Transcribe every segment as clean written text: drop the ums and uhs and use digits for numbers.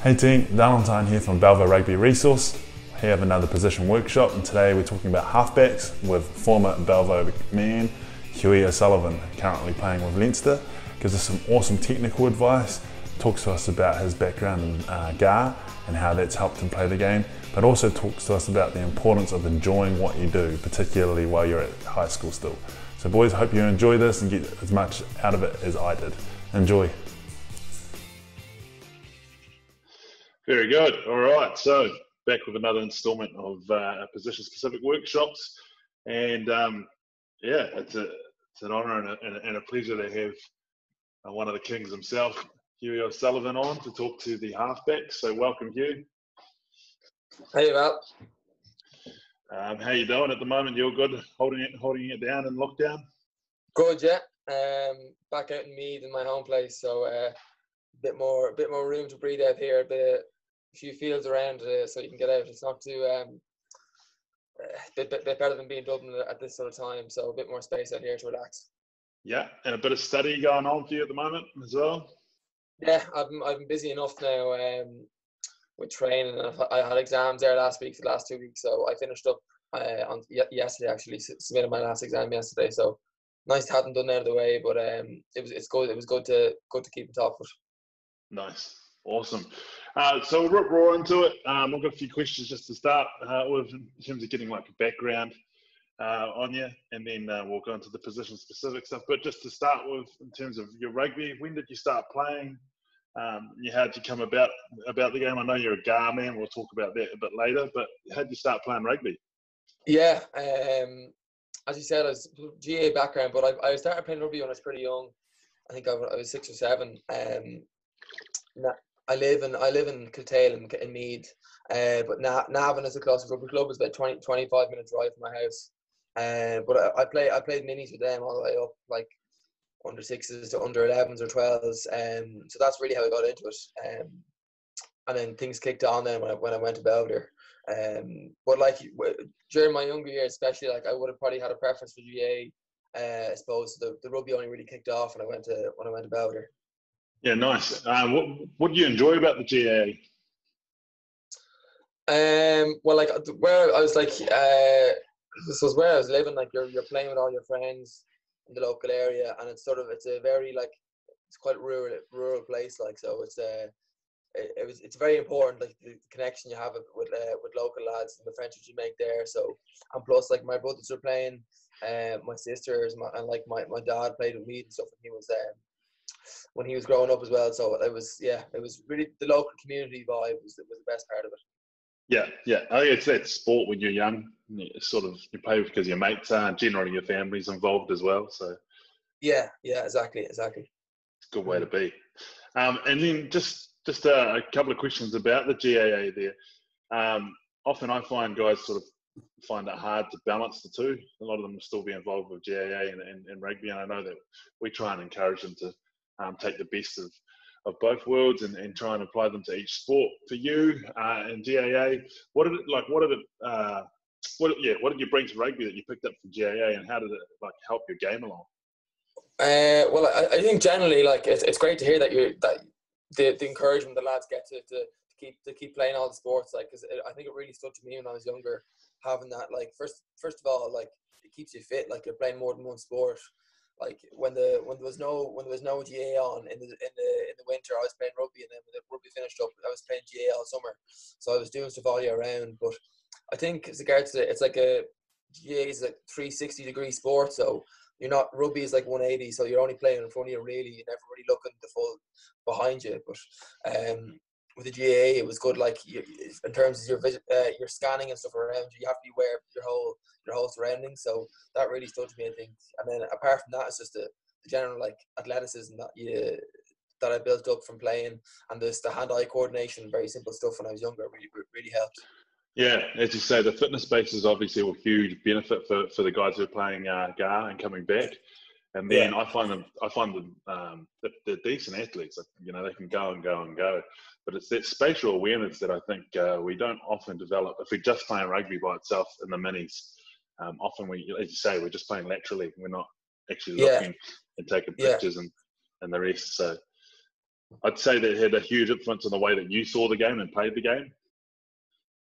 Hey team, Valentine here from Belvo Rugby Resource. We have another position workshop, and today we're talking about halfbacks with former Belvo man Hughie O'Sullivan, currently playing with Leinster. Gives us some awesome technical advice, talks to us about his background in GAR and how that's helped him play the game, but also talks to us about the importance of enjoying what you do, particularly while you're at high school still. So boys, I hope you enjoy this and get as much out of it as I did. Enjoy. Very good. All right. So back with another instalment of position-specific workshops, and yeah, it's an honour and a pleasure to have one of the kings himself, Hughie O'Sullivan, on to talk to the halfback. So welcome, Hugh. Hey, Val. How you doing at the moment? You're good, holding it down in lockdown? Good, yeah. Back out in Meath in my home place, so a bit more room to breathe out here. A few fields around, so you can get out. It's not too bit better than being Dublin at this sort of time. So a bit more space out here to relax. Yeah, and a bit of study going on for you at the moment as well. Yeah, I've been busy enough now with training. I had exams there last week for the last 2 weeks, so I finished up on yesterday. Actually, submitted my last exam yesterday. So nice to have them done out of the way, but it's good. It was good to keep on top of it. Nice. Awesome. So we'll rip raw into it. I've got a few questions just to start with in terms of getting like a background on you, and then we'll go into the position-specific stuff. But just to start with, in terms of your rugby, when did you start playing? How did you come about the game? I know you're a GAR man. We'll talk about that a bit later. But how did you start playing rugby? Yeah, as you said, I was GA background, but I started playing rugby when I was pretty young. I think I was 6 or 7. I live in Kiltale in Meath, but Navan is the closest rugby club. It's about 25 minute drive from my house. But I played minis with them all the way up, like under 6s to under 11s or 12s. So that's really how I got into it. And then things kicked on then when I went to Belvedere. But like during my younger years, especially, like I would have probably had a preference for GA. I suppose the rugby only really kicked off when I went to Belvedere. Yeah, nice. What do you enjoy about the GAA? Well, like where I was, like this was where I was living. Like you're playing with all your friends in the local area, and it's a very, like, it's quite rural place. Like, so it's very important, like the connection you have with local lads and the friendships you make there. So, and plus, like, my brothers were playing, my sisters, and like my dad played with me and stuff when he was growing up as well. So it was really the local community vibe was the best part of it. Yeah. I think it's that sport when you're young. You play because your mates are, and generally your family's involved as well. So yeah, exactly. It's a good way to be. And then just a couple of questions about the GAA there. Often I find guys sort of find it hard to balance the two. A lot of them will still be involved with GAA and rugby, and I know that we try and encourage them to take the best of both worlds and try and apply them to each sport. For you in GAA, what did you bring to rugby that you picked up from GAA, and how did it, like, help your game along? Well, I think generally, like, it's great to hear that the encouragement the lads get to keep playing all the sports, like, because I think it really stood to me when I was younger, having that, like, first of all, like, it keeps you fit, like you're playing more than one sport. Like when there was no GA on in the winter, I was playing rugby, and then when the rugby finished up, I was playing GA all summer. So I was doing stuff all year round. But I think as regards to, it's like GA is like 360-degree sport. So you're not, rugby is like 180. So you're only playing in front of you, really. You're never really looking the full behind you. But with the GA, it was good. Like in terms of your scanning and stuff around you, you have to be aware of your whole surroundings. So that really stood to me, I think. And then apart from that, it's just the general, like, athleticism that I built up from playing, and the hand-eye coordination, very simple stuff when I was younger, really helped. Yeah, as you say, the fitness base is obviously a huge benefit for the guys who are playing GAR and coming back. And then I find them they're decent athletes. You know, they can go and go and go. But it's that spatial awareness that I think we don't often develop. If we're just playing rugby by itself in the minis, often as you say, we're just playing laterally. We're not actually looking and taking pictures and the rest. So I'd say that it had a huge influence on the way that you saw the game and played the game.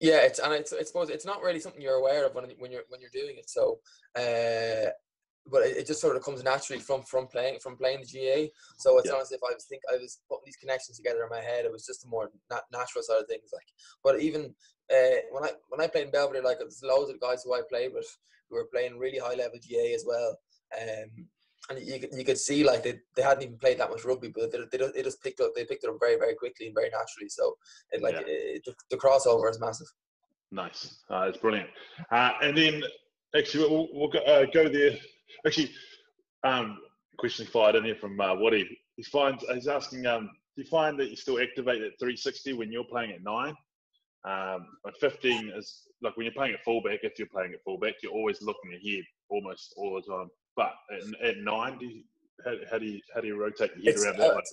Yeah, it's I suppose it's not really something you're aware of when you're doing it. So, but it just sort of comes naturally from playing the GA. So it's not as if I was putting these connections together in my head. It was just a more natural side of things. Like, but even when I played in Belvedere, like there's loads of guys who I played with who were playing really high level GA as well. And you could see like they hadn't even played that much rugby, but they just picked it up very, very quickly and very naturally. So the crossover is massive. Nice, it's brilliant. And then actually we'll go there. Actually, question fired in here from Woody. He's asking, do you find that you still activate at 360 when you're playing at 9? 15 is like when you're playing at fullback. If you're playing at fullback, you're always looking ahead almost all the time. But at 9, how do you rotate your head around that one?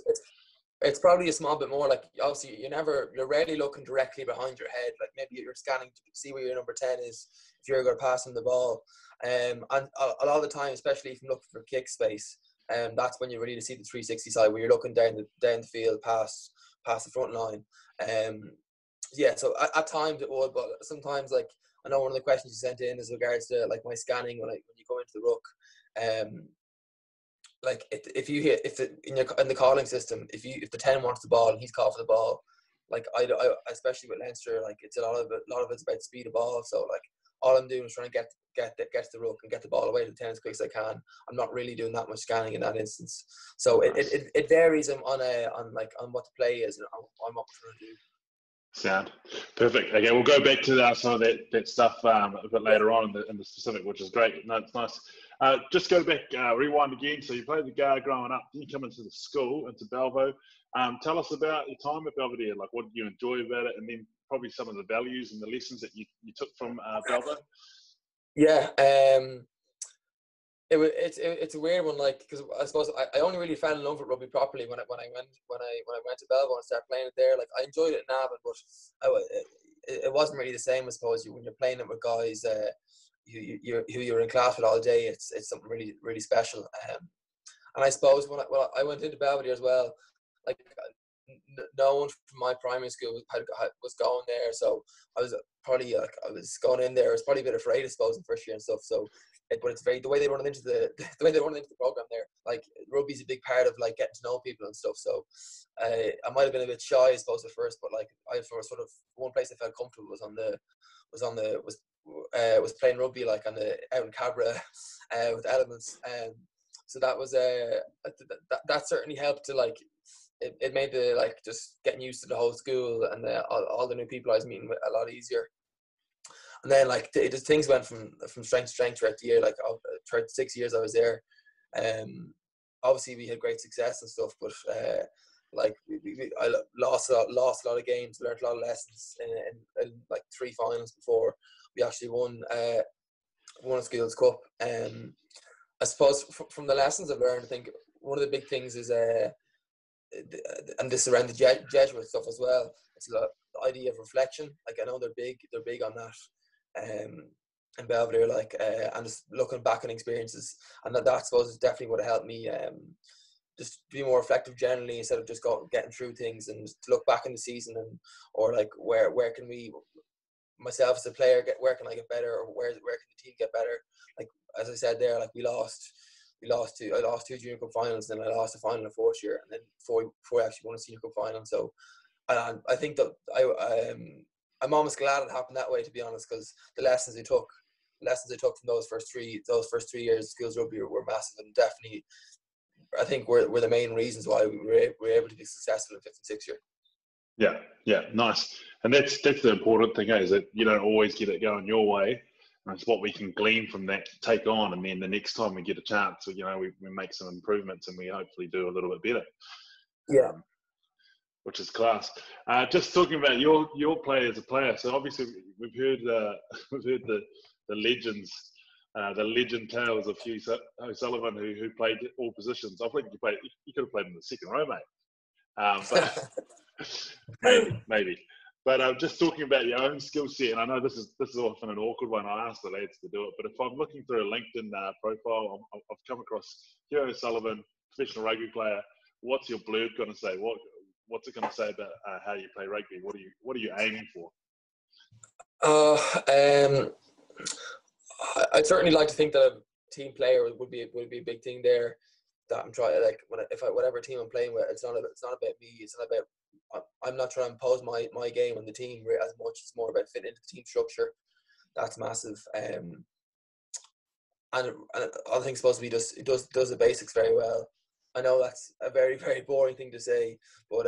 It's probably a small bit more. Like obviously, you're rarely looking directly behind your head. Like maybe you're scanning to see where your number 10 is if you're going to pass him the ball. And a lot of the time, especially if you're looking for kick space, that's when you really see the 360 side where you're looking down the field past the front line. Yeah, so at times it would, but sometimes, like I know one of the questions you sent in is regards to like my scanning when you go into the ruck. Like in the calling system, if the 10 wants the ball and he's called for the ball, like I especially with Leinster, like it's a lot of it's about speed of ball. So like all I'm doing is trying to get to the ruck and get the ball away to the 10 as quick as I can. I'm not really doing that much scanning in that instance. So it varies on what the play is and on what we're trying to do. Sound perfect. Okay, we'll go back to some of that stuff a bit later on in the specific, which is great. No, it's nice. Just go back, rewind again. So you played the guard growing up, then you come into the school, into Belvo. Tell us about your time at Belvedere. Like, what did you enjoy about it, and then probably some of the values and the lessons that you took from Belvo. Yeah, it's a weird one, like because I suppose I only really fell in love with rugby properly when I went to Belvo and started playing it there. Like I enjoyed it in Navan, but it wasn't really the same. I suppose when you're playing it with guys who you're in class with all day, it's something really, really special. And I suppose when I went into Belvedere as well, like no one from my primary school was going there, so I was probably I was going in there. I was probably a bit afraid, I suppose, in first year and stuff. So, but it's the way they run into the program there. Like rugby's a big part of like getting to know people and stuff. So, I might have been a bit shy, I suppose, at first, but like I sort of one place I felt comfortable was playing rugby like out in Cabra with elements. So that was that certainly helped to like. It made the like just getting used to the whole school and all the new people I was meeting with a lot easier. And then like things went from strength to strength throughout the year. Like throughout 6 years I was there. Obviously we had great success and stuff, but like I lost a lot of games, learned a lot of lessons in like 3 finals before we actually won a Skills Cup. I suppose from the lessons I've learned, I think one of the big things is and this around the Jesuit stuff as well. It's the idea of reflection. Like I know they're big on that. In Belvedere, like and just looking back on experiences, and that I suppose is definitely what helped me just be more reflective generally instead of just getting through things, and to look back in the season or like where can we, myself as a player, where can I get better, or where can the team get better. Like as I said there, like I lost 2 junior cup finals, and then I lost a final in 4th year, and then before I actually won a senior cup final. So I think that I'm almost glad it happened that way, to be honest, because the lessons I took from those first 3 years of skills rugby were massive, and definitely I think were the main reasons why we were able to be successful in 5th and 6th year. Yeah, nice. And that's the important thing, is that you don't always get it going your way. And it's what we can glean from that to take on, and then the next time we get a chance, we make some improvements and we hopefully do a little bit better. Yeah. Which is class. Just talking about your play as a player. So obviously we've heard the legends, the legend tales of Hughie O'Sullivan, who played all positions. I think you could have played in the second row, mate. But maybe. But just talking about your own skill set, and I know this is often an awkward one. I ask the lads to do it, but if I'm looking through a LinkedIn profile, I've come across Hughie O'Sullivan, professional rugby player, what's your blurb going to say? What's it going to say about how you play rugby? What are you aiming for? I'd certainly like to think that a team player would be a big thing there. That I'm trying, like, whatever team I'm playing with, it's not about me. It's not about, I'm not trying to impose my game on the team as much. It's more about fitting into the team structure. That's massive. And I think supposed to be it does the basics very well. I know that's a very, very boring thing to say, but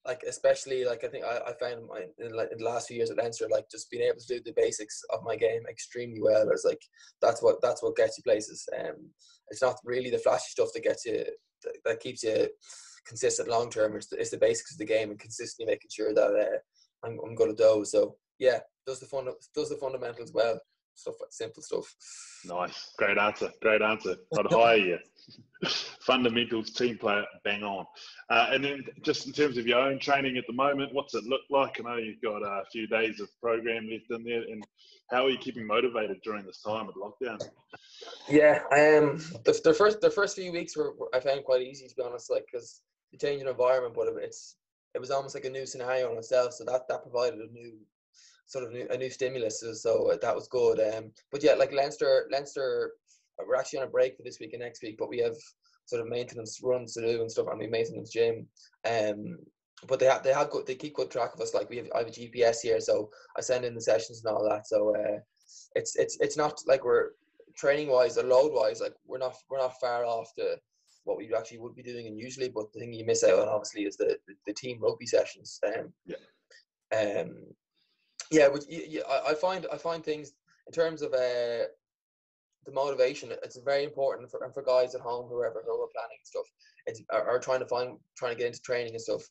like, especially, like, I think I found in the last few years at Leinster, like, just being able to do the basics of my game extremely well. It's like that's what gets you places. It's not really the flashy stuff that gets you, that keeps you consistent long term. It's the basics of the game and consistently making sure that I'm good at those. So yeah, does the fundamentals well. Stuff like simple stuff. Nice, great answer. I'd hire you. Fundamentals, team player, bang on. And then just in terms of your own training at the moment, what's it look like? I know you've got a few days of program left in there, and how are you keeping motivated during this time of lockdown? Yeah, the first few weeks I found quite easy, to be honest, like, because the change in environment, but it was almost like a new scenario in itself, so that provided a new stimulus, so that was good. But yeah, like Leinster, we're actually on a break for this week and next week, but we have sort of maintenance runs to do and stuff, and we maintenance gym. But they keep good track of us. Like, I have a GPS here, so I send in the sessions and all that. So it's not like we're training wise or load wise, like we're not far off to what we actually would be doing and usually. But the thing you miss out on obviously is the team rugby sessions. Yeah, but I find things in terms of the motivation. It's very important for guys at home, who are planning stuff, or trying to get into training and stuff.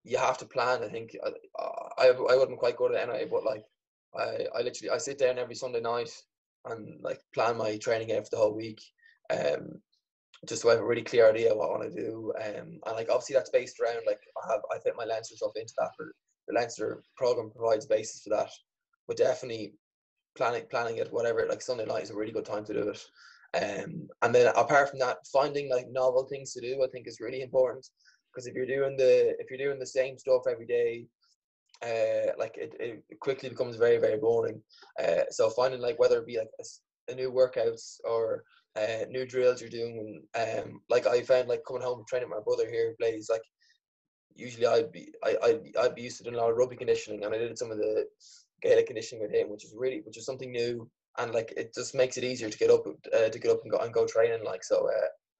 You have to plan. I think I wouldn't quite go to the NIA, but like I sit down every Sunday night and like plan my training out for the whole week, just so I have a really clear idea of what I want to do. And like, obviously that's based around, like, I fit my Leinster stuff into that. But the Leinster program provides basis for that, but definitely planning it, whatever, like Sunday night is a really good time to do it. And then apart from that, finding like novel things to do, I think, is really important, because if you're doing the same stuff every day, like it quickly becomes very, very boring. So finding, like, whether it be like a new workouts or new drills you're doing, like I found, like, coming home and training with my brother here who plays, like, usually I'd be used to doing a lot of rugby conditioning, and I did some of the Gaelic conditioning with him, which is something new, and like it just makes it easier to get up and go training, like. So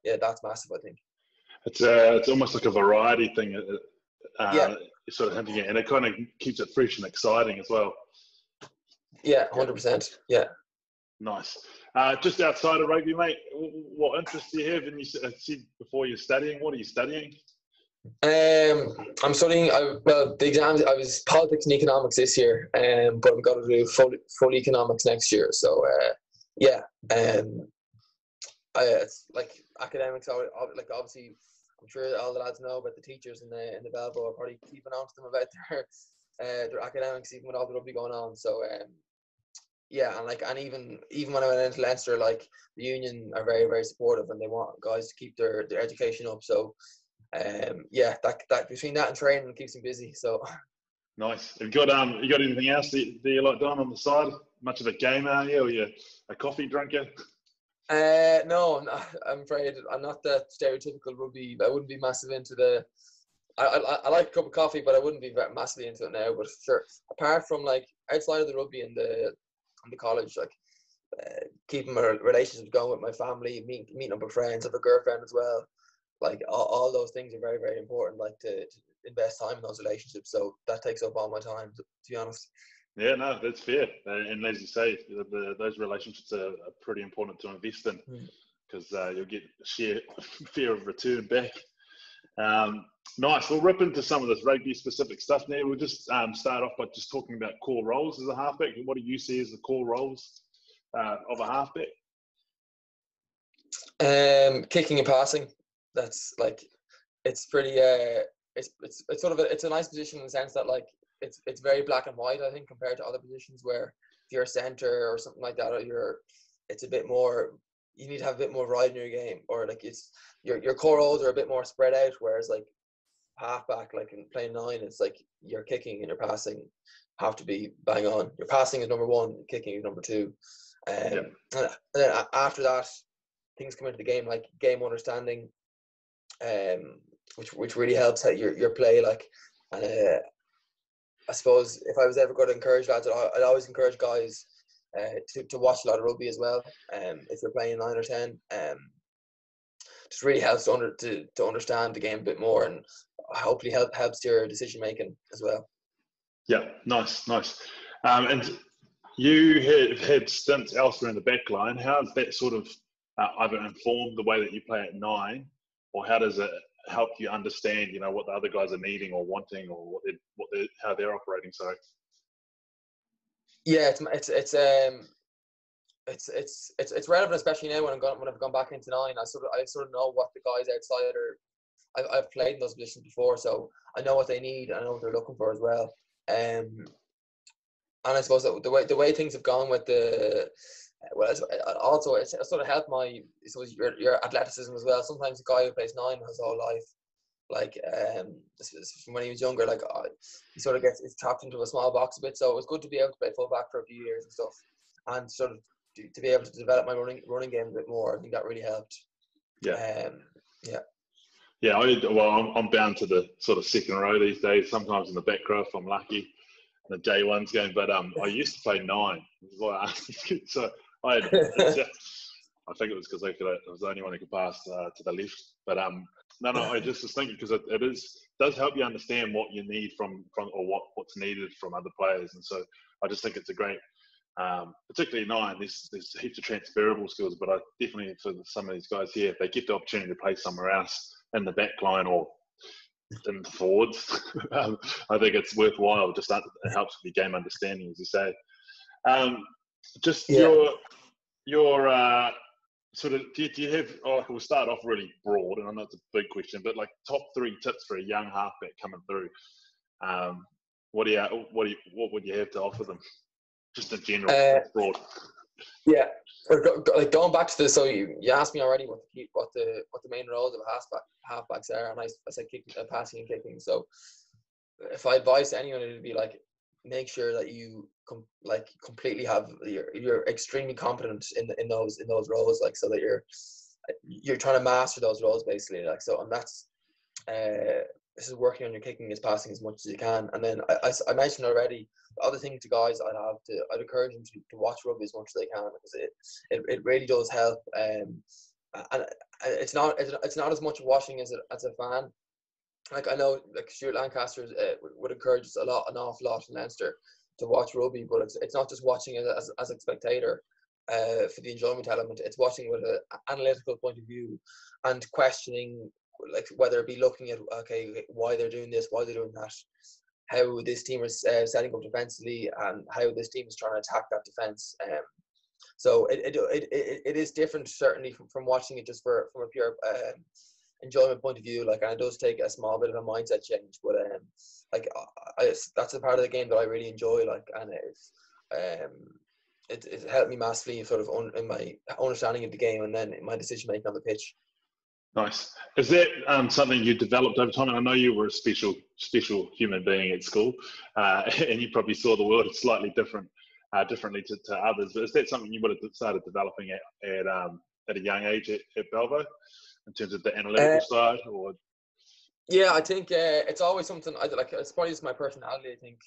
yeah, that's massive, I think. It's almost like a variety thing. Sort of hinting at, and it kind of keeps it fresh and exciting as well. Yeah, 100%. Yeah. Nice. Just outside of rugby, mate, what interests do you have? And you said before you're studying. What are you studying? I'm studying. The exams. I was politics and economics this year, but I've got to do full economics next year. So yeah. It's like academics. Like, obviously, I'm sure all the lads know about the teachers in the Belvo. Are probably keeping on to them about their academics, even with all the rugby going on. So yeah, and even when I went into Leinster, like, the union are very, very supportive, and they want guys to keep their education up. So yeah, that between that and training keeps them busy. So nice. Have you got anything else that you like doing on the side? Much of a gamer, are you, or you a coffee drinker? No, I'm afraid I'm not that stereotypical rugby. I wouldn't be massive into the. I like a cup of coffee, but I wouldn't be massively into it now. But sure, apart from, like, outside of the rugby and the college, like, keeping my relationships going with my family, meeting up with friends, I have a girlfriend as well. Like, all those things are very, very important. Like, to invest time in those relationships. So that takes up all my time, to be honest. Yeah, no, that's fair. And as you say, those relationships are pretty important to invest in, because you'll get sheer fear of return back. Nice. We'll rip into some of this rugby-specific stuff now. We'll just start off by just talking about core roles as a halfback. What do you see as the core roles of a halfback? Kicking and passing. That's, like, it's pretty. It's sort of it's a nice position in the sense that, like, it's very black and white, I think, compared to other positions where if you're a centre or something like that, or it's a bit more you need to have a bit more ride in your game, or like it's your core roles are a bit more spread out. Whereas like halfback, like in playing 9, it's like your kicking and your passing have to be bang on. Your passing is number 1, kicking is number 2. And then after that, things come into the game like game understanding, which really helps out your play. Like, and I suppose if I was ever going to encourage lads, I'd always encourage guys to watch a lot of rugby as well. If you're playing 9 or 10, just really helps to understand the game a bit more, and hopefully helps your decision making as well. Yeah, nice. And you have had stints elsewhere in the back line. How does that sort of either inform the way that you play at 9, or how does it help you understand, you know, what the other guys are needing or wanting, or how they're operating? Sorry. Yeah, it's relevant, especially now when I've gone back into 9. I sort of know what the guys outside are. I've played in those positions before, so I know what they need. I know what they're looking for as well. And I suppose that the way things have gone with also it's sort of helped your athleticism as well. Sometimes a guy who plays 9 his whole life, like this is from when he was younger, like he sort of gets trapped into a small box a bit. So it was good to be able to play fullback for a few years and stuff, and sort of to be able to develop my running game a bit more. I think that really helped. Yeah. Yeah, I'm bound to the sort of second row these days. Sometimes in the back row if I'm lucky, the J1's game. But I used to play 9. So I think it was because I was the only one who could pass to the left. But I just was thinking, because it does help you understand what you need from or what's needed from other players. And so I just think it's a great, particularly 9. There's heaps of transferable skills, but I definitely, for some of these guys here, if they get the opportunity to play somewhere else in the back line or in the forwards, I think it's worthwhile. It helps with your game understanding, as you say. Your sort of, do you have? We'll start off really broad, and I know it's a big question, but like top 3 tips for a young halfback coming through. What would you have to offer them? Just in general, broad. Yeah, like going back to this. So you asked me already what the main roles of halfbacks are, and I said kicking, passing and kicking. So if I advise anyone, it would be like, make sure that you completely have you're extremely competent in those roles, like, so that you're trying to master those roles basically, like. So, and that's this is working on your kicking and passing as much as you can. And then I mentioned already, the other thing to guys, I'd encourage them to watch rugby as much as they can, because it really does help. And it's not as much watching as a fan. Like, I know, like, Stuart Lancaster would encourage us an awful lot in Leinster to watch rugby, but it's not just watching it as a spectator for the enjoyment element. It's watching with an analytical point of view and questioning, like, whether it be looking at, okay, why they're doing this, why they're doing that, how this team is setting up defensively, and how this team is trying to attack that defense. So it is different, certainly, from watching it just from a pure enjoyment point of view, like, and it does take a small bit of a mindset change, but like, that's the part of the game that I really enjoy, like, and it helped me massively sort of in my understanding of the game, and then in my decision making on the pitch. Nice. Is that something you developed over time? And I know you were a special human being at school, and you probably saw the world slightly differently to others. But is that something you would have started developing at a young age at Belvo, in terms of the analytical side? Or yeah, I think it's always something I like. It's probably just my personality, I think.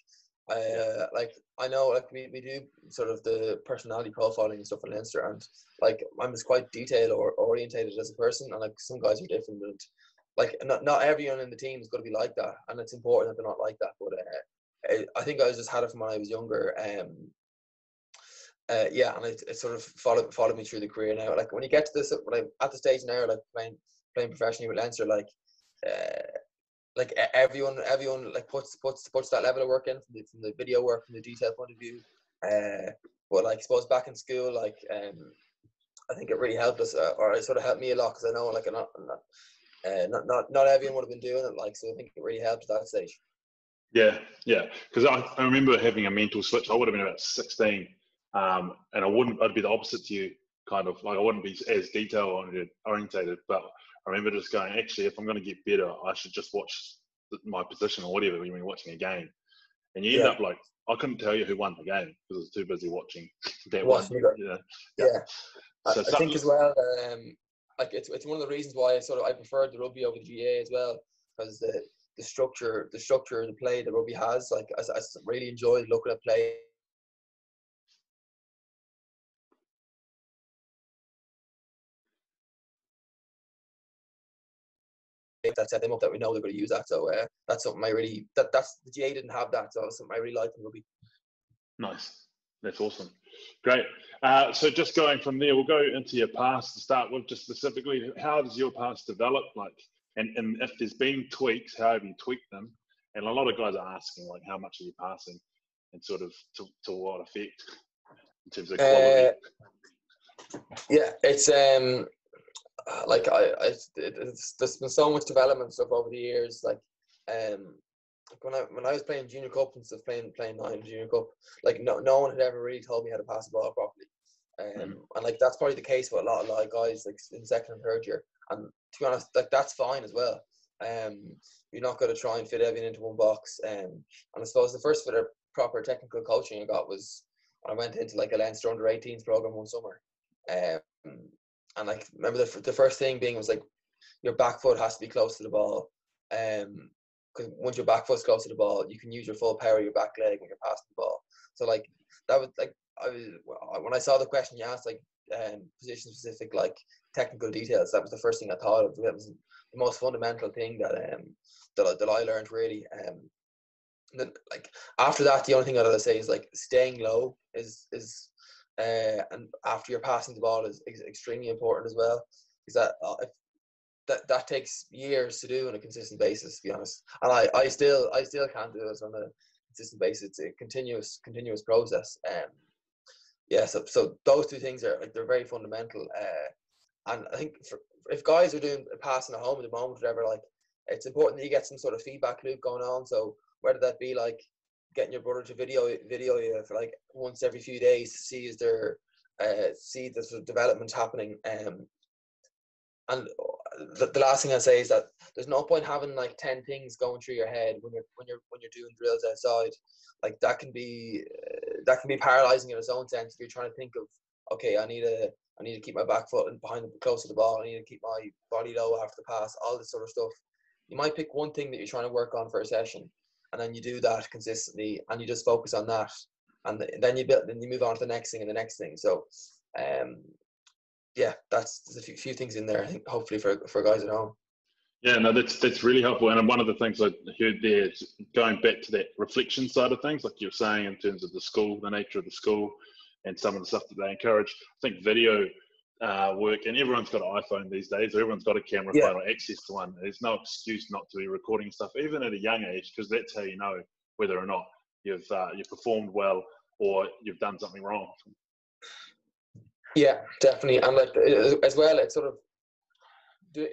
Like, I know, like, we do sort of the personality profiling and stuff in Leinster, and like, I'm just quite detail or orientated as a person, and like, some guys are different, and like, not everyone in the team is going to be like that, and it's important that they're not like that. But I think I just had it from when I was younger. Yeah, and it sort of followed me through the career now. Like, when you get to this, when I'm at the stage now, like, playing professionally with Leinster, like everyone like puts that level of work in from the video work, from the detail point of view. But like, I suppose back in school, like, I think it really helped us, or it sort of helped me a lot, because I know, like, not everyone would have been doing it, like, so I think it really helped at that stage. Yeah, because I remember having a mental switch. I would have been about 16, and I'd be the opposite to you. kind of like I wouldn't be as detail orientated, but I remember just going, actually, if I'm going to get better, I should just watch my position or whatever when you're watching a game. And you end up like, I couldn't tell you who won the game because I was too busy watching that one. Yeah. So I think as well, like it's one of the reasons why I preferred the rugby over the GA as well, because the structure of the play the rugby has, like I really enjoyed looking at play. That set them up that we know they're going to use that. So that's something I really that's the GA didn't have that, so it's something I really liked in rugby. Nice, that's awesome, great. So just going from there, we'll go into your past to start with. Just specifically, how does your past develop? Like, and if there's been tweaks, how have you tweaked them? And a lot of guys are asking, like, how much are you passing, and sort of to what effect in terms of quality? Yeah, it's like there's been so much development stuff over the years. Like when I was playing junior cup and stuff, playing 9 junior cup, like no one had ever really told me how to pass the ball properly. And like that's probably the case with a lot of guys like in second and third year. And to be honest, like that's fine as well. You're not going to try and fit everything into one box. And I suppose the first bit of proper technical coaching I got was when I went into like a Leinster under 18s program one summer. And like remember the first thing being was like your back foot has to be close to the ball. Because once your back foot's close to the ball, you can use your full power of your back leg when you're passing the ball. So like that was like when I saw the question you asked, like position specific like technical details, that was the first thing I thought of. That was the most fundamental thing that I learned really. And then like after that, the only thing I'd say is like staying low is and after you're passing the ball is extremely important as well, because that takes years to do on a consistent basis, to be honest. And I still can't do it on a consistent basis. It's a continuous process. So those two things are like they're very fundamental. And I think if guys are doing passing at home at the moment, whatever, like it's important that you get some sort of feedback loop going on. So whether that be like getting your brother to video you for like once every few days to see see the sort of development happening. And the last thing I say is that there's no point having like 10 things going through your head when you're doing drills outside. Like that can be paralyzing in its own sense. If you're trying to think of, okay, I need to keep my back foot and behind close to the ball. I need to keep my body low after the pass. All this sort of stuff. You might pick one thing that you're trying to work on for a session, and then you do that consistently, and you just focus on that, and then you move on to the next thing and the next thing. So, there's a few things in there, I think, hopefully for guys at home. Yeah, no, that's really helpful. And one of the things I heard there is going back to that reflection side of things, like you're saying in terms of the school, the nature of the school, and some of the stuff that they encourage. I think video work, and everyone's got an iPhone these days, or everyone's got a camera phone or access to one. There's no excuse not to be recording stuff, even at a young age, because that's how you know whether or not you've performed well or you've done something wrong. Yeah, definitely. And like as well, it's sort of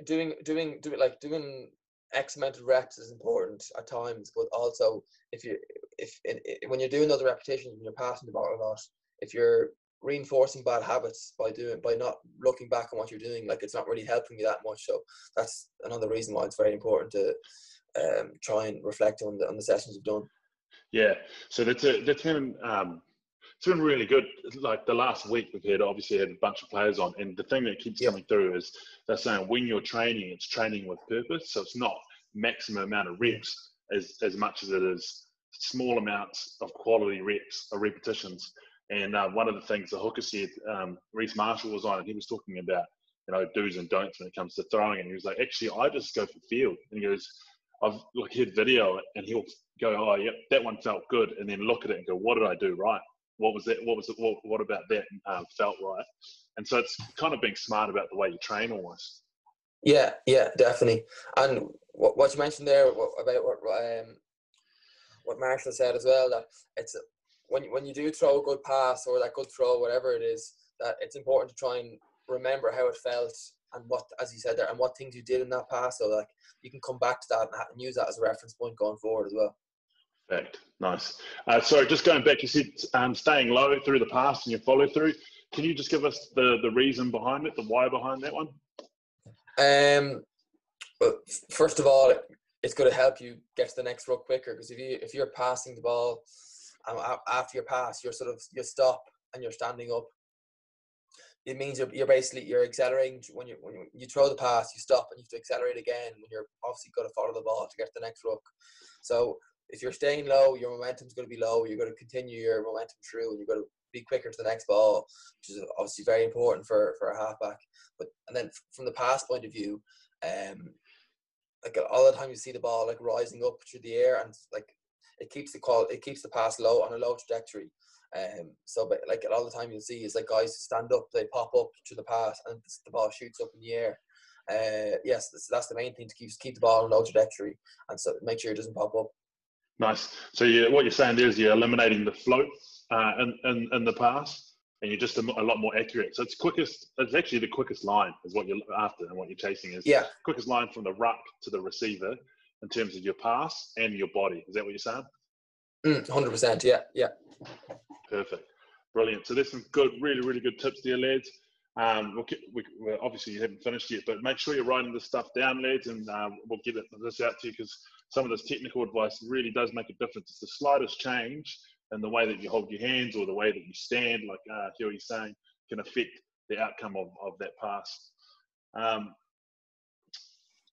doing X amount of reps is important at times, but also when you're doing those repetitions, when you're passing the ball a lot, if you're reinforcing bad habits by not looking back on what you're doing, like it's not really helping you that much. So that's another reason why it's very important to try and reflect on the sessions you've done. Yeah, so that's been it's been really good. Like the last week, we've had a bunch of players on, and the thing that keeps coming through is they're saying when you're training, it's training with purpose. So it's not maximum amount of reps as much as it is small amounts of quality reps or repetitions. And one of the things the hooker said, Reece Marshall was on, and he was talking about do's and don'ts when it comes to throwing. And he was like, actually, I just go for field. And he goes, I've heard video, and he'll go, oh, yep, that one felt good, and then look at it and go, what did I do right? What was that? What about that felt right? And so it's kind of being smart about the way you train almost. Yeah, definitely. And what you mentioned there about what Marshall said as well, that it's when you do throw a good pass or that good throw, whatever it is, that it's important to try and remember how it felt and what, as you said there, and what things you did in that pass, so like you can come back to that and use that as a reference point going forward as well. Perfect. Nice. So just going back, you said staying low through the pass and your follow through. can you just give us the reason behind it, the why behind that one? But first of all, it's going to help you get to the next ruck quicker, because if you're passing the ball, after your pass, you stop and you're standing up. It means you're accelerating. When you throw the pass, you stop and you have to accelerate again. When you're obviously got to follow the ball to get to the next ruck. So if you're staying low, your momentum's going to be low. You're going to continue your momentum through, and you're going to be quicker to the next ball, which is obviously very important for a halfback. And then from the pass point of view, like all the time you see the ball like rising up through the air, and like it keeps the pass low on a low trajectory. But like all the time you'll see is like guys stand up, they pop up to the pass, and the ball shoots up in the air. Yes, that's the main thing, to keep the ball on a low trajectory, and so make sure it doesn't pop up. Nice. So what you're saying there is you're eliminating the float in the pass, and you're just a lot more accurate. So it's actually the quickest line is what you're after, and what you're chasing is quickest line from the ruck to the receiver in terms of your pass and your body. Is that what you're saying? 100%. Yeah. Perfect. Brilliant. So there's some good, really, really good tips there, lads. We're obviously you haven't finished yet, but make sure you're writing this stuff down, lads, and we'll get this out to you, because some of this technical advice really does make a difference. It's the slightest change in the way that you hold your hands or the way that you stand, like Hughie's saying, can affect the outcome of that pass.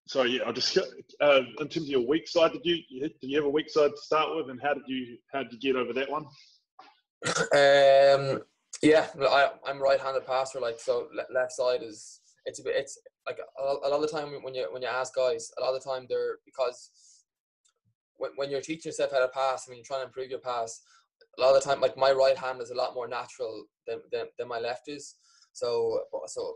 So yeah, I'll just in terms of your weak side, did you have a weak side to start with, and how did you get over that one? Yeah, I'm right-handed passer, like, so left side is it's like a lot of the time when you ask guys, a lot of the time because when you're teaching yourself how to pass, when you're trying to improve your pass, a lot of the time, like, my right hand is a lot more natural than my left is. So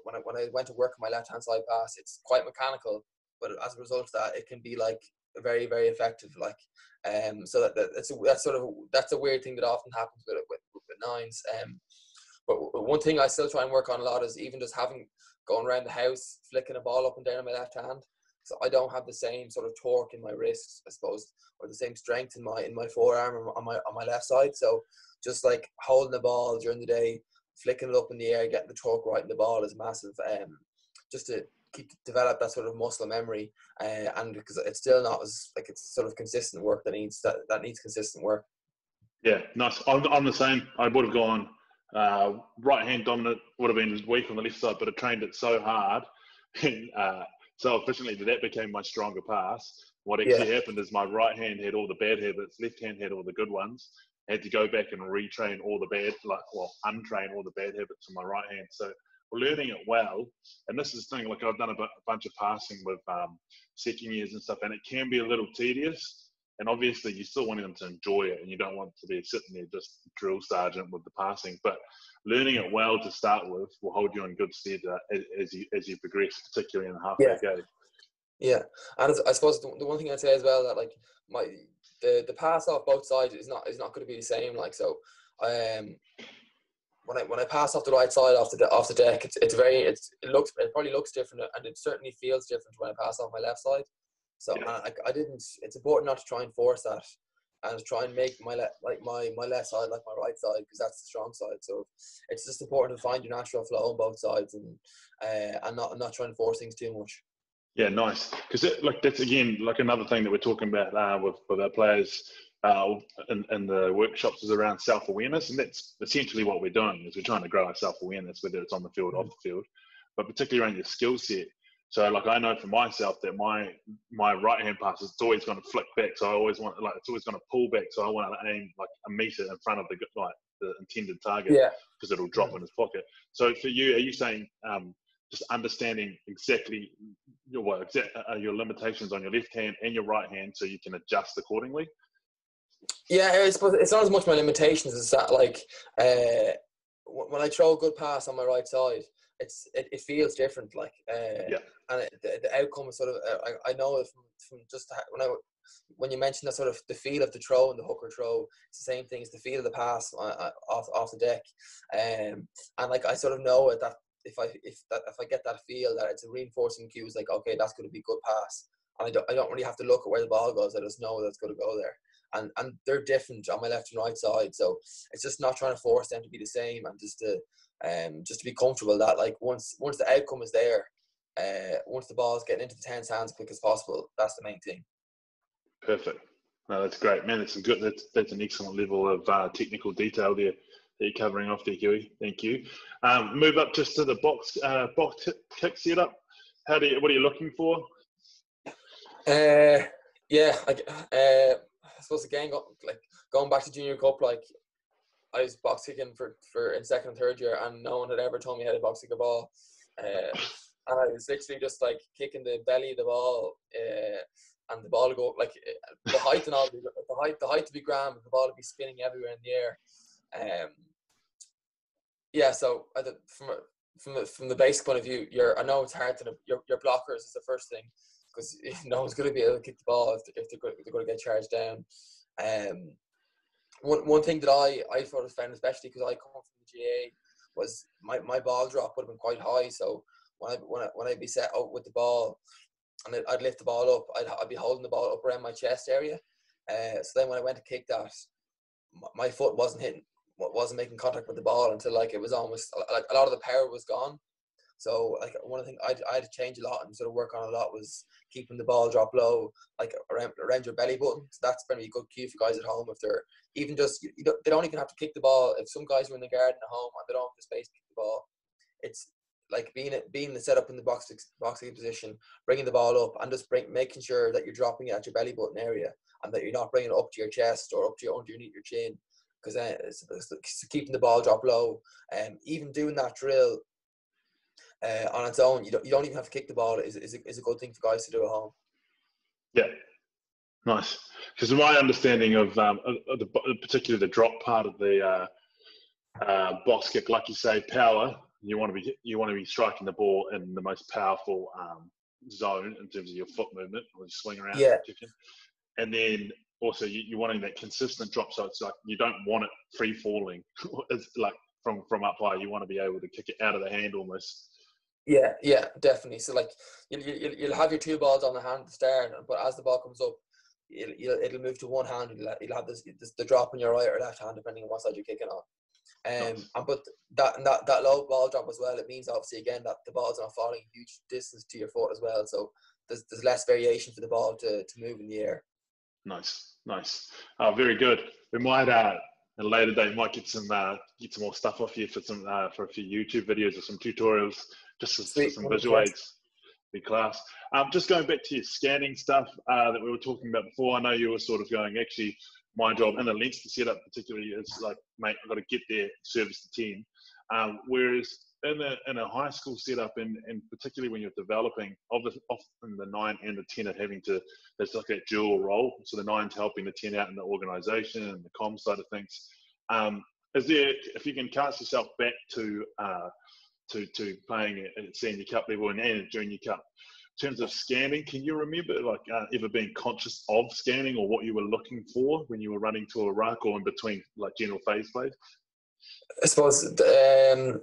when I went to work on my left hand side pass, it's quite mechanical, but as a result of that, it can be like very, very effective. Like, so that's a weird thing that often happens with nines. But one thing I still try and work on a lot is even just going around the house, flicking a ball up and down on my left hand. So I don't have the same sort of torque in my wrist, I suppose, or the same strength in my forearm on my left side. So just like holding the ball during the day, flicking it up in the air, getting the torque right in the ball is massive. Just to develop that sort of muscle memory, and because it's still not as like it's sort of consistent work that needs consistent work. Yeah, nice. I'm the same. I would have gone right hand dominant, would have been weak on the left side, but I trained it so hard and so efficiently that became my stronger pass. What actually happened is my right hand had all the bad habits, left hand had all the good ones. I had to go back and retrain all the bad, untrain all the bad habits on my right hand. So we're learning it well, and this is the thing. Like, I've done a bunch of passing with second years and stuff, and it can be a little tedious. And obviously, you still want them to enjoy it, and you don't want to be sitting there just drill sergeant with the passing. But learning it well to start with will hold you in good stead as you progress, particularly in the halfback game. Yeah, and I suppose the one thing I'd say as well, that like the pass off both sides is not going to be the same. Like, so, when I pass off the right side off the deck, it probably looks different, and it certainly feels different when I pass off my left side. So it's important not to try and force that, and try and make my left side like my right side, because that's the strong side. So it's just important to find your natural flow on both sides, and not try and force things too much. Yeah, nice. Because that's again like another thing that we're talking about with our players in the workshops is around self-awareness, and that's essentially what we're doing is we're trying to grow our self-awareness, whether it's on the field or off the field, but particularly around your skill set. So, like, I know for myself that my right hand pass is always going to flick back. So I always want, like, it's always going to pull back. So I want to aim like a meter in front of the intended target, because it'll drop in his pocket. So for you, are you saying just understanding exactly your limitations on your left hand and your right hand, so you can adjust accordingly? Yeah, I suppose it's not as much my limitations as that. Like, when I throw a good pass on my right side, it feels different, like, and the outcome is sort of I know it from just when you mentioned that sort of the feel of the throw and the hooker throw, it's the same thing as the feel of the pass off the deck, and like I sort of know it, that if I get that feel, that it's a reinforcing cue, is like, okay, that's going to be a good pass, and I don't really have to look at where the ball goes. I just know that's going to go there, and they're different on my left and right side, so it's just not trying to force them to be the same, and just to just to be comfortable that like once the outcome is there, once the ball's getting into the 10's hands as quick as possible, that's the main thing. Perfect. No, that's great, man. That's good. That's an excellent level of technical detail there that you're covering off there, Hughie. Thank you. Move up just to the box kick setup. What are you looking for? Yeah, I suppose again, going back to junior cup, like I was box kicking for in second and third year, and no one had ever told me how to box kick a ball. And I was literally just like kicking the belly of the ball, and the ball would go like the height and all. The height to be grand, but the ball would be spinning everywhere in the air. Yeah, so from the basic point of view, I know it's hard to your blockers is the first thing, because no one's going to be able to kick the ball if they're going to get charged down. One thing that I sort of found, especially because I come from the GA, was my ball drop would have been quite high. So when I'd be set up with the ball and I'd lift the ball up, I'd be holding the ball up around my chest area. So then when I went to kick that, my foot wasn't making contact with the ball until like it was almost like a lot of the power was gone. So like one of the things I had to change a lot and sort of work on a lot was keeping the ball drop low, like around your belly button. So that's probably a good cue for guys at home if they're even just they don't even have to kick the ball. If some guys are in the garden at home and they don't have the space to kick the ball, it's like being set up in the boxing position, bringing the ball up and just making sure that you're dropping it at your belly button area and that you're not bringing it up to your chest or up to underneath your chin, because then it's keeping the ball drop low. And even doing that drill on its own, you don't even have to kick the ball is a good thing for guys to do at home. Yeah, nice. Because my understanding of particularly the drop part of the box kick, like you say, power. You want to be striking the ball in the most powerful zone in terms of your foot movement when you swing around. Yeah. And then also you're wanting that consistent drop, so it's like you don't want it free falling. It's like from up high. You want to be able to kick it out of the hand almost. Yeah, definitely. So like you'll have your two balls on the hand to start, but as the ball comes up, it'll move to one hand. You'll have the drop on your right or left hand depending on what side you're kicking on. Nice. But that low ball drop as well, it means obviously again that the ball's not falling a huge distance to your foot as well. So there's less variation for the ball to move in the air. Nice. Oh, very good. We might at a later date might get some more stuff off you for a few YouTube videos or some tutorials, just for some visual aids. Be class. Just going back to your scanning stuff that we were talking about before. I know you were sort of going, actually, my job in the Leinster setup particularly is like, mate, I've got to get there, service the 10. Whereas in a high school setup, and particularly when you're developing, often the 9 and the 10 are there's like that dual role. So the 9's helping the 10 out in the organisation and the comm side of things. If you can cast yourself back to playing at senior cup level and at junior cup, in terms of scanning, can you remember ever being conscious of scanning or what you were looking for when you were running to a ruck or in between like general phase plays? I suppose the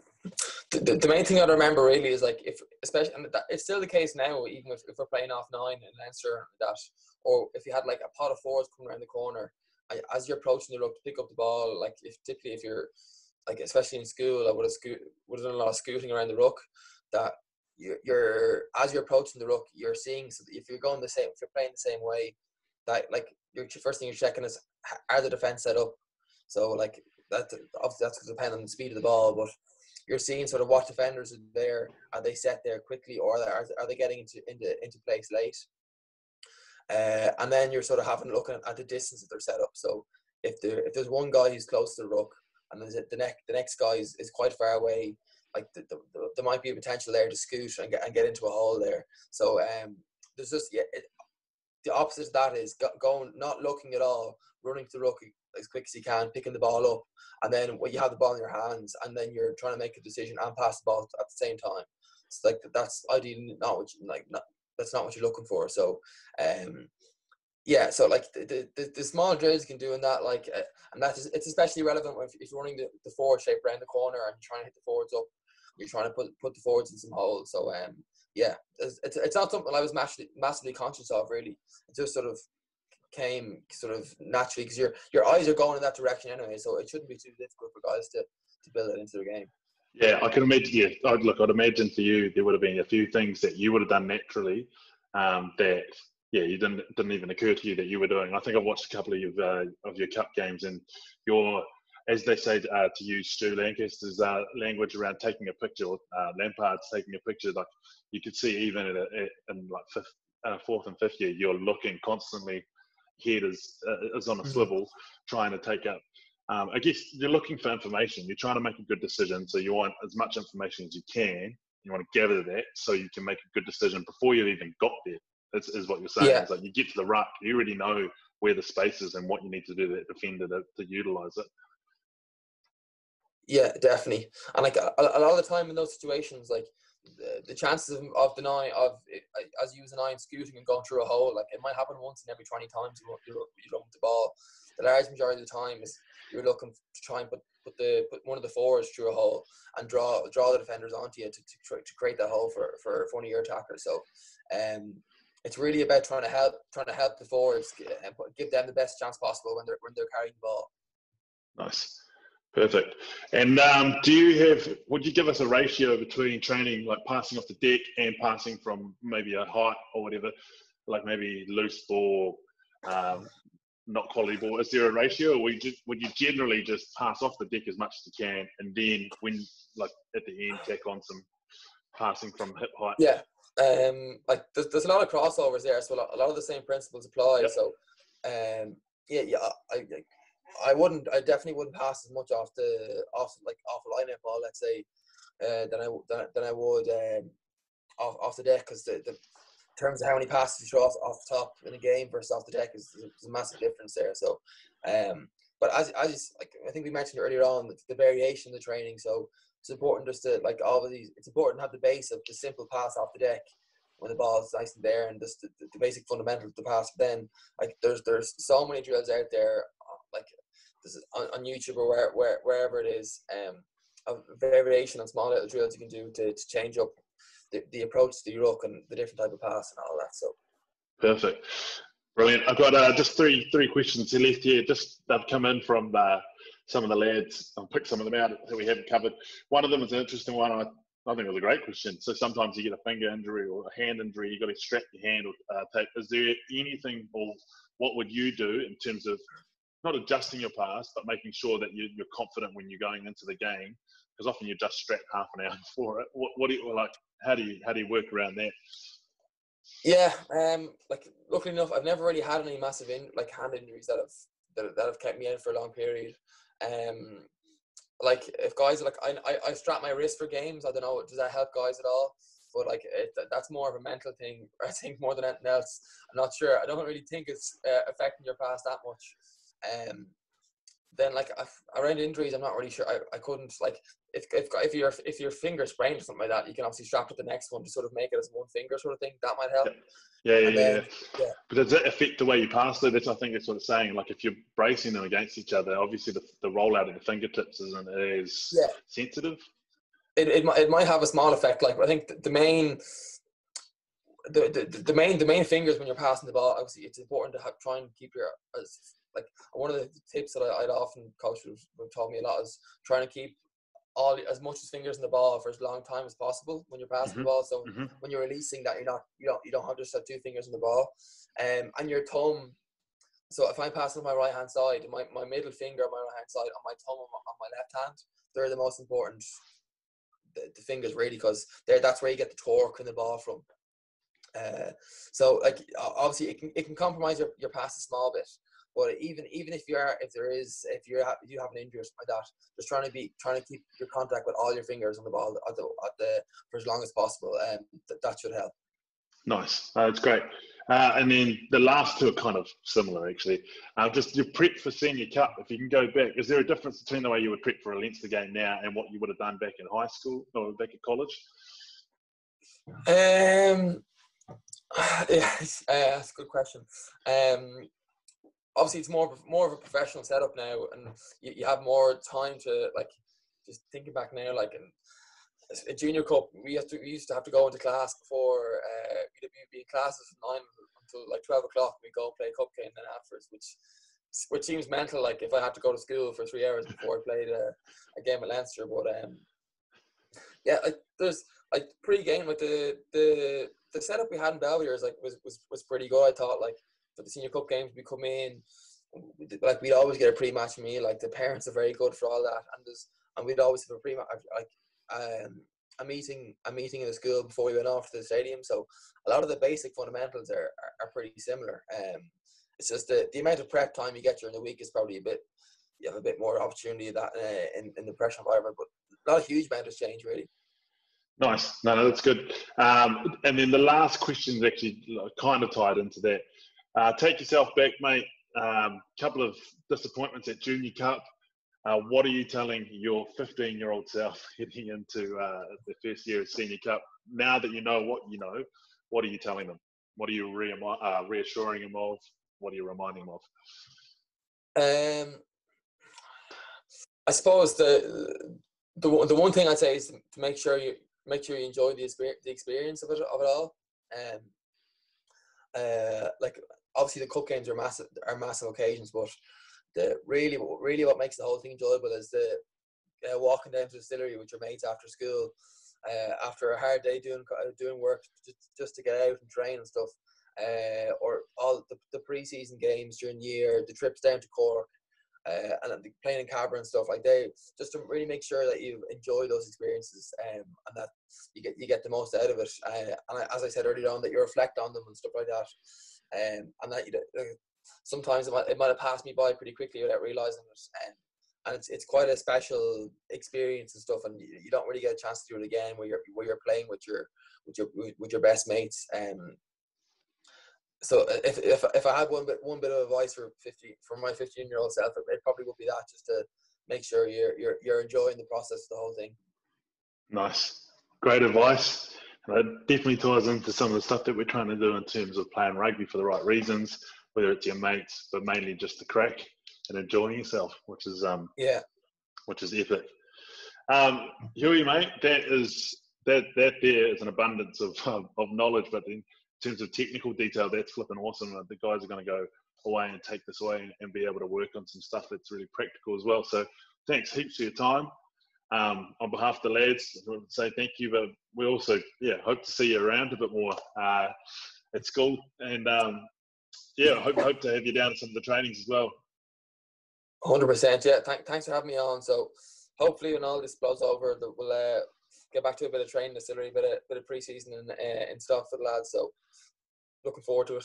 main thing I remember really is like especially and it's still the case now, even if we're playing off 9 in Leinster, that, or if you had like a pot of forwards coming around the corner, as you're approaching the ruck to pick up the ball, like if you're like, especially in school, I would have done a lot of scooting around the ruck, that you're as you're approaching the ruck, you're seeing, so if you're playing the same way, that like your first thing you're checking is, are the defense set up? So like that, obviously that's going to depend on the speed of the ball, but you're seeing sort of what defenders are there. Are they set there quickly, or are they getting into place late? And then you're sort of having a look at the distance that they're set up. So if there's one guy who's close to the ruck and the next guy is quite far away, like there might be a potential there to scoot and get into a hole there. So there's just the opposite of that is going, not looking at all, running to the ruck as quick as you can, picking the ball up, and then when you have the ball in your hands, and then you're trying to make a decision and pass the ball at the same time. It's like that's ideally not what that's not what you're looking for. So so like the small drills you can do in that, like and it's especially relevant if you're running the forward shape around the corner and you're trying to hit the forwards up, you're trying to put the forwards in some holes. So it's not something I was massively conscious of really. It just sort of came sort of naturally because your eyes are going in that direction anyway, so it shouldn't be too difficult for guys to build it into their game. Yeah, I can imagine. Yeah, I'd imagine for you there would have been a few things that you would have done naturally that you didn't even occur to you that you were doing. I think I've watched a couple of your cup games, and your, as they say, to use Stu Lancaster's language around taking a picture, or Lampard's taking a picture. Like you could see even in like fourth and fifth year, you're looking constantly. Head is on a swivel, trying to take up. I guess you're looking for information. You're trying to make a good decision, so you want as much information as you can. You want to gather that so you can make a good decision before you've even got there. Is what you're saying. Yeah. It's like you get to the ruck, you already know where the space is and what you need to do to that defender to utilise it. Yeah, definitely. And like a lot of the time in those situations, like the chances of denying as you use an eye and scooting and going through a hole, like it might happen once in every 20 times you run with the ball. The large majority of the time is you're looking to try and put one of the forwards through a hole and draw the defenders onto you to create that hole for one of your attackers. So it's really about trying to help the forwards and give them the best chance possible when they're carrying the ball. Nice. Perfect. And would you give us a ratio between training, like passing off the deck and passing from maybe a height or whatever, like maybe loose ball, not quality ball? Is there a ratio, or would you generally just pass off the deck as much as you can, and then when, like at the end, tack on some passing from hip height? Yeah. Like there's a lot of crossovers there, so a lot of the same principles apply. Yep. So, I definitely wouldn't pass as much off a line ball, let's say, than I would off the deck, because the in terms of how many passes you throw off the top in a game versus off the deck is a massive difference there. So, but as like I think we mentioned earlier on, the variation of the training. So it's important just to it's important to have the base of the simple pass off the deck when the ball is nice and there, and just the basic fundamentals of the pass. But then like there's so many drills out there, like this is on YouTube or wherever it is, a variation on small little drills you can do to change up the approach to the ruck and the different type of pass and all that. So perfect, brilliant. I've got just three questions left here. Just they've come in from some of the lads. I'll pick some of them out that we haven't covered. One of them is an interesting one. I think it was a great question. So sometimes you get a finger injury or a hand injury, you've got to strap your hand or tape. Is there anything, or what would you do in terms of not adjusting your pass, but making sure that you're confident when you're going into the game? Because often you're just strapped half an hour before it. What do you like? How do you work around that? Yeah, like luckily enough, I've never really had any massive hand injuries that have kept me in for a long period. Like if guys like I strap my wrist for games, I don't know, does that help guys at all? But like that's more of a mental thing, I think, more than anything else. I'm not sure. I don't really think it's affecting your pass that much. Then like around injuries, I'm not really sure. I couldn't, like if your finger sprained or something like that, you can obviously strap it to the next one to sort of make it as one finger sort of thing. That might help. Yeah. But does that affect the way you pass though? I think it's sort of saying, like if you're bracing them against each other, obviously the rollout of the fingertips isn't as sensitive. It might have a small effect. Like I think the main fingers when you're passing the ball, obviously it's important to try and keep your, like one of the tips that I'd often coach would taught me a lot is trying to keep as much as fingers in the ball for as long time as possible when you're passing the ball. So when you're releasing that, you don't have just have two fingers in the ball, and your thumb. So if I'm passing on my right hand side, my middle finger on my right hand side, and my thumb on my left hand, they're the most important. The fingers really, because that's where you get the torque in the ball from. So like obviously it can compromise your pass a small bit, but even if you have an injury or something like that, just trying to keep your contact with all your fingers on the ball for as long as possible, that should help. Nice, that's great. And then the last two are kind of similar, actually. Just your prep for Senior Cup, if you can go back, is there a difference between the way you would prep for a Leinster game now and what you would have done back in high school or back at college? That's a good question. Obviously, it's more of a professional setup now, and you have more time to, like, just thinking back now, like in a junior cup, we used to have to go into class before we'd be in classes from 9 until like 12 o'clock. We'd go play a cup game then afterwards, which seems mental. Like if I had to go to school for 3 hours before I played a game at Leinster, but Yeah, like there's like pre-game, like the setup we had in Belvedere is like was pretty good. I thought, like, for the senior cup games, we come in, like we'd always get a pre-match meal. Like the parents are very good for all that, and we'd always have a pre-match, like a meeting in the school before we went off to the stadium. So a lot of the basic fundamentals are pretty similar. It's just the amount of prep time you get during the week is probably you have a bit more opportunity of that in the pressure environment, but not a huge amount has changed really. Nice. No, that's good. And then the last question is actually kind of tied into that. Take yourself back, mate. Couple of disappointments at Junior Cup. What are you telling your 15-year-old self heading into the first year of Senior Cup? Now that you know what you know, what are you telling them? What are you reassuring them of? What are you reminding them of? I suppose the one thing I'd say is to make sure you enjoy the experience of it all. Like obviously the cup games are massive occasions, but really what makes the whole thing enjoyable is the walking down to the distillery with your mates after school, after a hard day doing work, just to get out and train and stuff, or all the pre-season games during the year, the trips down to Cork, and playing in Cabra and stuff, like they just to really make sure that you enjoy those experiences, and that you get the most out of it, and as I said earlier on, that you reflect on them and stuff like that, and that sometimes it might have passed me by pretty quickly without realizing it, and it's quite a special experience and stuff, and you don't really get a chance to do it again where you're playing with your best mates. So if I had one bit of advice for my 15-year-old self, it probably would be that, just to make sure you're enjoying the process of the whole thing. Nice, great advice. And it definitely ties into some of the stuff that we're trying to do in terms of playing rugby for the right reasons, whether it's your mates, but mainly just the crack and enjoying yourself, which is epic. Hughie, mate, that there is an abundance of knowledge, but in terms of technical detail, that's flipping awesome. The guys are going to go away and take this away and be able to work on some stuff that's really practical as well. So thanks heaps for your time. On behalf of the lads, I want to say thank you, but we also hope to see you around a bit more at school, and hope to have you down at some of the trainings as well. 100%. Yeah, thanks for having me on. So hopefully when all this blows over, we'll get back to a bit of training, a bit of pre-season and stuff for the lads. So looking forward to it.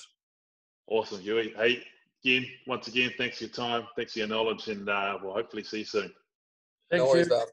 Awesome, Hughie. Hey, once again, thanks for your time, thanks for your knowledge, and we'll hopefully see you soon. No worries, Dad.